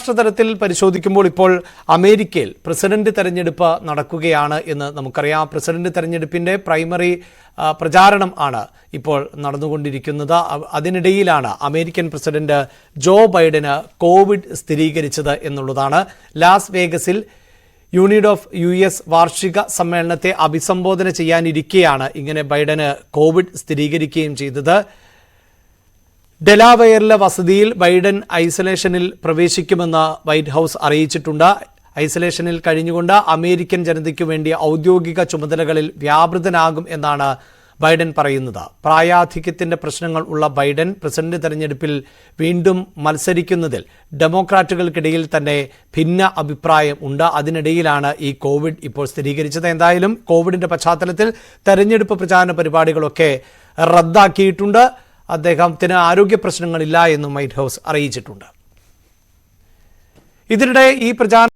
അന്താരാഷ്ട്ര തലത്തിൽ പരിശോധിക്കുമ്പോൾ ഇപ്പോൾ അമേരിക്കയിൽ പ്രസിഡന്റ് തെരഞ്ഞെടുപ്പ് നടക്കുകയാണ് എന്ന് നമുക്കറിയാം. പ്രസിഡന്റ് തെരഞ്ഞെടുപ്പിന്റെ പ്രൈമറി പ്രചാരണം ആണ് ഇപ്പോൾ നടന്നുകൊണ്ടിരിക്കുന്നത്. അതിനിടയിലാണ് അമേരിക്കൻ പ്രസിഡന്റ് ജോ ബൈഡന് കോവിഡ് സ്ഥിരീകരിച്ചത് എന്നുള്ളതാണ്. ലാസ് വേഗസിൽ യൂണിറ്റ് ഓഫ് US വാർഷിക സമ്മേളനത്തെ അഭിസംബോധന ചെയ്യാനിരിക്കെയാണ് ഇങ്ങനെ ബൈഡന് കോവിഡ് സ്ഥിരീകരിക്കുകയും ചെയ്തത്. ഡെലാവെയറിലെ വസതിയിൽ ബൈഡൻ ഐസൊലേഷനിൽ പ്രവേശിക്കുമെന്ന് വൈറ്റ് ഹൗസ് അറിയിച്ചിട്ടുണ്ട്. ഐസൊലേഷനിൽ കഴിഞ്ഞുകൊണ്ട് അമേരിക്കൻ ജനതയ്ക്കു വേണ്ടി ഔദ്യോഗിക ചുമതലകളിൽ വ്യാപൃതനാകും എന്നാണ് ബൈഡൻ പറയുന്നത്. പ്രായാധിക്യത്തിന്റെ പ്രശ്നങ്ങൾ ഉള്ള ബൈഡൻ പ്രസിഡന്റ് തെരഞ്ഞെടുപ്പിൽ വീണ്ടും മത്സരിക്കുന്നതിൽ ഡെമോക്രാറ്റുകൾക്കിടയിൽ തന്നെ ഭിന്ന അഭിപ്രായം ഉണ്ട്. അതിനിടയിലാണ് ഈ കോവിഡ് ഇപ്പോൾ സ്ഥിരീകരിച്ചത്. എന്തായാലും കോവിഡിന്റെ പശ്ചാത്തലത്തിൽ തെരഞ്ഞെടുപ്പ് പ്രചാരണ പരിപാടികളൊക്കെ റദ്ദാക്കിയിട്ടുണ്ട്. അദ്ദേഹത്തിന് ആരോഗ്യ പ്രശ്നങ്ങളില്ല എന്നും വൈറ്റ് ഹൗസ് അറിയിച്ചിട്ടുണ്ട്. ഇതിനിടെ ഈ പ്രചാരണ